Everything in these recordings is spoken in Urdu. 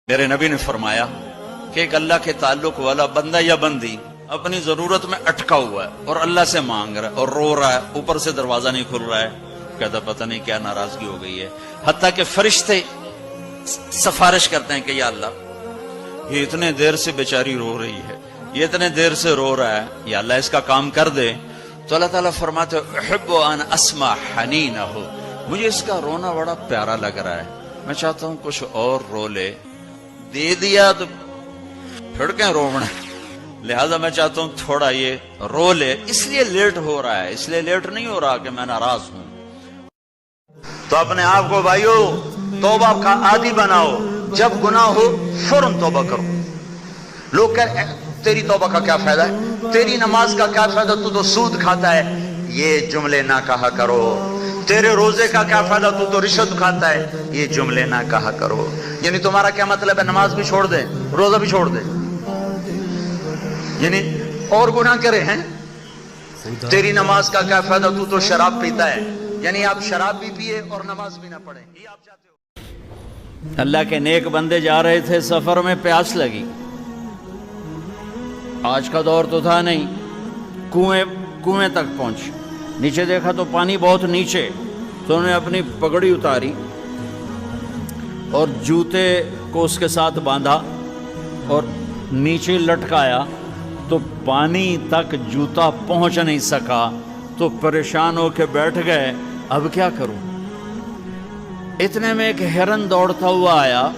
میرے نبی نے فرمایا کہ ایک اللہ کے تعلق والا بندہ یا بندی اپنی ضرورت میں اٹکا ہوا ہے اور اللہ سے مانگ رہا ہے اور رو رہا ہے، اوپر سے دروازہ نہیں کھل رہا ہے، کہتا پتہ نہیں کیا ناراضگی ہو گئی ہے، حتیٰ کہ فرشتے سفارش کرتے ہیں کہ یا اللہ یہ اتنے دیر سے بیچاری رو رہی ہے، یہ اتنے دیر سے رو رہا ہے، یا اللہ اس کا کام کر دے۔ تو اللہ تعالیٰ فرماتے احب ان اسمع حنینہ، مجھے اس کا رونا بڑا پیارا لگ رہا ہے، میں چاہتا ہوں کچھ اور رو لے، دے دیا تو پھر کہیں رونا، لہذا میں چاہتا ہوں تھوڑا یہ رو لے، اس لیے لیٹ ہو رہا ہے، اس لیے لیٹ نہیں ہو رہا کہ میں ناراض ہوں۔ تو اپنے آپ کو بھائیو توبہ کا عادی بناؤ، جب گناہ ہو فوراً توبہ کرو۔ لوگ کہتے ہیں تیری توبہ کا کیا فائدہ ہے، تیری نماز کا کیا فائدہ، تو سود کھاتا ہے، یہ جملے نہ کہا کرو۔ تیرے روزے کا کیا فائدہ، تو رشوت کھاتا ہے، یہ جملے نہ کہا کرو۔ یعنی تمہارا کیا مطلب ہے، نماز بھی چھوڑ دے، روزہ بھی چھوڑ دے، یعنی اور گناہ کرے ہیں؟ تیری نماز کا کیا فائدہ، تو شراب پیتا ہے، یعنی آپ شراب بھی پیے اور نماز بھی نہ پڑھیں، یہ آپ چاہتے ہو؟ اللہ کے نیک بندے جا رہے تھے سفر میں، پیاس لگی، آج کا دور تو تھا نہیں، کنویں تک پہنچ، نیچے دیکھا تو پانی بہت نیچے، تو انہوں نے اپنی پگڑی اتاری اور جوتے کو اس کے ساتھ باندھا اور نیچے لٹکایا، تو پانی تک جوتا پہنچ نہیں سکا، تو پریشان ہو کے بیٹھ گئے، اب کیا کروں؟ اتنے میں ایک ہرن دوڑتا ہوا آیا،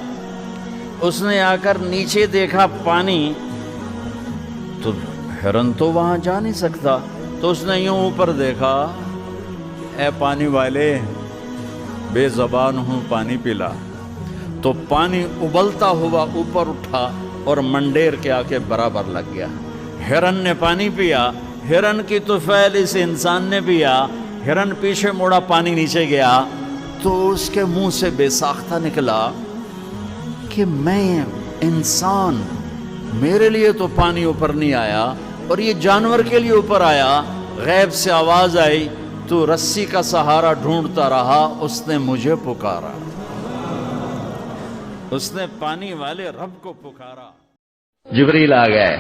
اس نے آ کر نیچے دیکھا پانی، تو ہرن تو وہاں جا نہیں سکتا، تو اس نے یوں اوپر دیکھا، اے پانی والے بے زبان ہوں پانی پلا، تو پانی ابلتا ہوا اوپر اٹھا اور منڈیر کے آ کے برابر لگ گیا۔ ہرن نے پانی پیا، ہرن کی طفیل اس انسان نے پیا، ہرن پیچھے مڑا، پانی نیچے گیا، تو اس کے منہ سے بے ساختہ نکلا کہ میں انسان، میرے لیے تو پانی اوپر نہیں آیا اور یہ جانور کے لیے اوپر آیا۔ غیب سے آواز آئی، تو رسی کا سہارا ڈھونڈتا رہا، اس نے مجھے پکارا، اس نے پانی والے رب کو پکارا۔ جبریل آ گئے،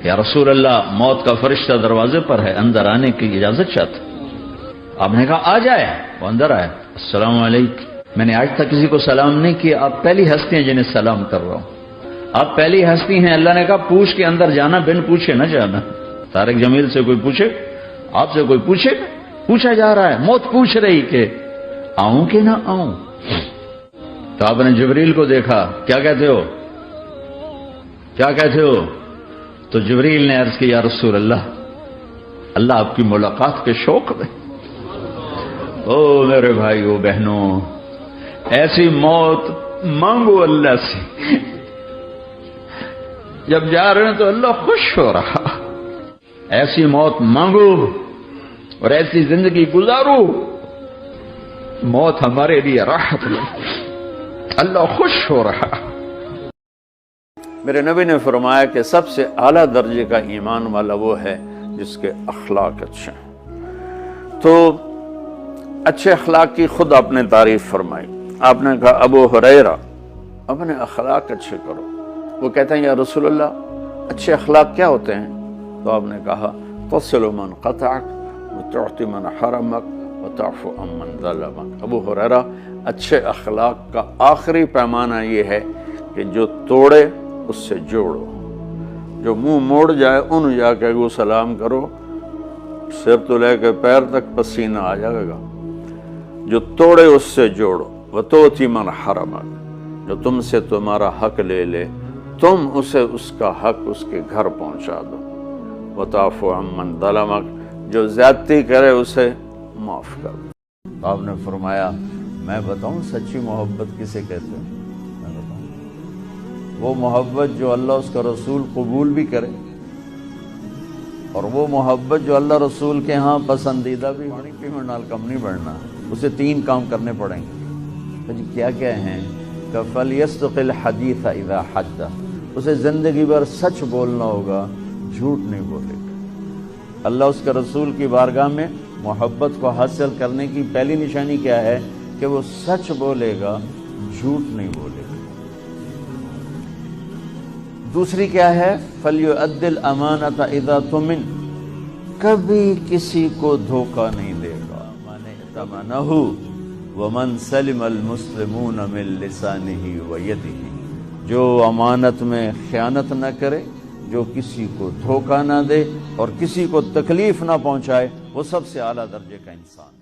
یا رسول اللہ موت کا فرشتہ دروازے پر ہے، اندر آنے کی اجازت چاہتا۔ آپ نے کہا آ جائے، وہ اندر آئے، السلام علیکم، میں نے آج تک کسی کو سلام نہیں کیا، آپ پہلی ہستی ہیں جنہیں سلام کر رہا ہوں، آپ پہلی ہستی ہیں۔ اللہ نے کہا پوچھ کے اندر جانا، بن پوچھے نہ جانا۔ طارق جمیل سے کوئی پوچھے، آپ سے کوئی پوچھے، پوچھا جا رہا ہے، موت پوچھ رہی کہ آؤں کہ نہ آؤں۔ تو آپ نے جبریل کو دیکھا، کیا کہتے ہو، کیا کہتے ہو؟ تو جبریل نے عرض کی، یا رسول اللہ، اللہ آپ کی ملاقات کے شوق میں۔ او میرے بھائیو بہنوں، ایسی موت مانگو اللہ سے، جب جا رہے ہیں تو اللہ خوش ہو رہا، ایسی موت مانگو اور ایسی زندگی گزارو، موت ہمارے لیے راحت لے، اللہ خوش ہو رہا۔ میرے نبی نے فرمایا کہ سب سے اعلیٰ درجے کا ایمان والا وہ ہے جس کے اخلاق اچھے ہیں۔ تو اچھے اخلاق کی خود آپ نے تعریف فرمائی، آپ نے کہا ابو ہریرہ اپنے اخلاق اچھے کرو۔ وہ کہتے ہیں یا رسول اللہ اچھے اخلاق کیا ہوتے ہیں؟ تو آپ نے کہا تصل من قطعک وتعطی من حرمک وتعفو عن من ظلمک۔ ابو ہریرہ اچھے اخلاق کا آخری پیمانہ یہ ہے کہ جو توڑے اس سے جوڑو، جو منہ موڑ جائے ان جا کے وہ سلام کرو، سر تو لے کے پیر تک پسینہ آ جائے گا، جو توڑے اس سے جوڑو، وتعطی من حرمک، جو تم سے تمہارا حق لے لے تم اسے اس کا حق اس کے گھر پہنچا دو، وتعفو عن من ظلمک، جو زیادتی کرے اسے معاف کر دو۔ آپ نے فرمایا میں بتاؤں سچی محبت کسے کہتے ہیں؟ میں بتاؤں وہ محبت جو اللہ اس کا رسول قبول بھی کرے، اور وہ محبت جو اللہ رسول کے ہاں پسندیدہ بھی ہونی، پیمنٹ نال کم نہیں بڑھنا، اسے 3 کام کرنے پڑیں گے۔ جی کیا کیا ہیں؟ کہ فَلْيَصْدِقِ الْحَدِيثَ إِذَا حَدَّثَ، اسے زندگی بھر سچ بولنا ہوگا، جھوٹ نہیں بولے گا۔ اللہ اس کے رسول کی بارگاہ میں محبت کو حاصل کرنے کی پہلی نشانی کیا ہے؟ کہ وہ سچ بولے گا، جھوٹ نہیں بولے گا۔ دوسری کیا ہے؟ فَلْيُؤَدِّ الْأَمَانَةَ إِذَا تُمِنْ، کبھی کسی کو دھوکہ نہیں دے گا، مانے ائتمنہ وَمَنْ سَلِمَ الْمُسْلِمُونَ مِنْ لِسَانِهِ وَيَدِهِ، جو امانت میں خیانت نہ کرے، جو کسی کو دھوکہ نہ دے اور کسی کو تکلیف نہ پہنچائے، وہ سب سے اعلیٰ درجے کا انسان ہے۔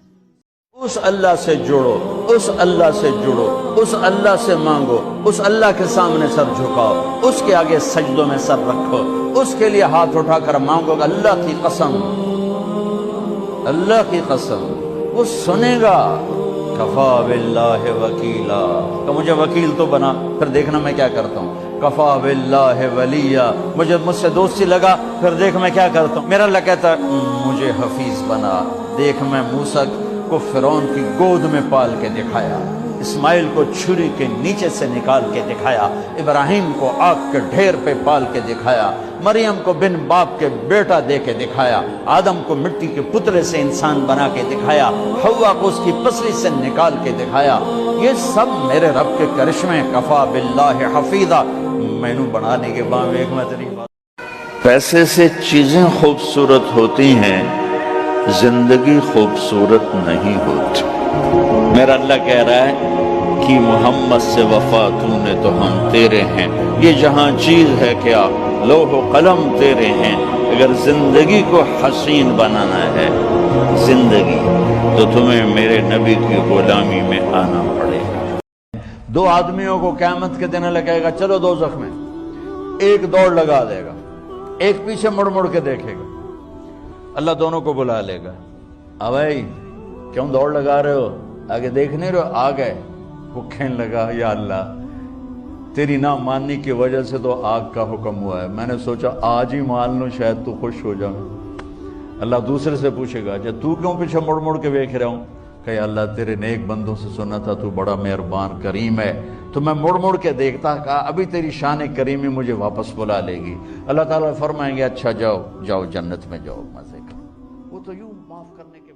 اس اللہ سے جڑو، اس اللہ سے جڑو، اس اللہ سے مانگو، اس اللہ کے سامنے سر جھکاؤ، اس کے آگے سجدوں میں سر رکھو، اس کے لیے ہاتھ اٹھا کر مانگو گا۔ اللہ کی قسم، اللہ کی قسم، وہ سنے گا۔ کفا باللہ وکیلا، کہ مجھے وکیل تو بنا، پھر دیکھنا میں کیا کرتا ہوں۔ کفا باللہ ولیہ، مجھ سے دوستی لگا، پھر دیکھ میں کیا کرتا ہوں۔ میرا اللہ کہتا ہے مجھے حفیظ بنا، دیکھ میں موسیٰ کو فرعون کی گود میں پال کے دکھایا، اسماعیل کو چھری کے نیچے سے نکال کے دکھایا، ابراہیم کو آگ کے ڈھیر پہ پال کے دکھایا، مریم کو بن باپ کے بیٹا دے کے دکھایا، آدم کو مٹی کے پتلے سے انسان بنا کے دکھایا، حوا کو اس کی پسلی سے نکال کے دکھایا۔ یہ سب میرے رب کے کرشمے۔ کفا باللہ حفیظا، میں نو بنانے کے بعد ایک میں تیری بات۔ پیسے سے چیزیں خوبصورت ہوتی ہیں، زندگی خوبصورت نہیں ہوتی۔ میرا اللہ کہہ رہا ہے کہ محمد سے وفا تو نے تو ہم تیرے ہیں، یہ جہاں چیز ہے کیا، لوح و قلم تیرے ہیں۔ اگر زندگی کو حسین بنانا ہے زندگی، تو تمہیں میرے نبی کی غلامی میں آنا پڑے گا۔ دو آدمیوں کو قیامت کے دن لگے گا چلو دوزخ میں، ایک دوڑ لگا دے گا، ایک پیچھے مڑ مڑ کے دیکھے گا، اللہ دونوں کو بلا لے گا۔ بھائی کیوں دوڑ لگا رہے ہو، آگے دیکھ نہیں رہے ہو؟ آ گئے۔ وہ کہنے لگا یا اللہ تیری نہ ماننے کی وجہ سے تو آگ کا حکم ہوا ہے، میں نے سوچا آج ہی مان لوں شاید تو خوش ہو جاؤں۔ اللہ دوسرے سے پوچھے گا اچھا تو کیوں پیچھے مڑ مڑ کے دیکھ رہا ہوں؟ کہ اللہ تیرے نیک بندوں سے سنا تھا تو بڑا مہربان کریم ہے، تو میں مڑ مڑ کے دیکھتا، کہا ابھی تیری شان کریمی مجھے واپس بلا لے گی۔ اللہ تعالیٰ فرمائیں گے اچھا جاؤ جاؤ جنت میں جاؤ، مزے کرو۔ وہ تو یوں معاف کرنے کے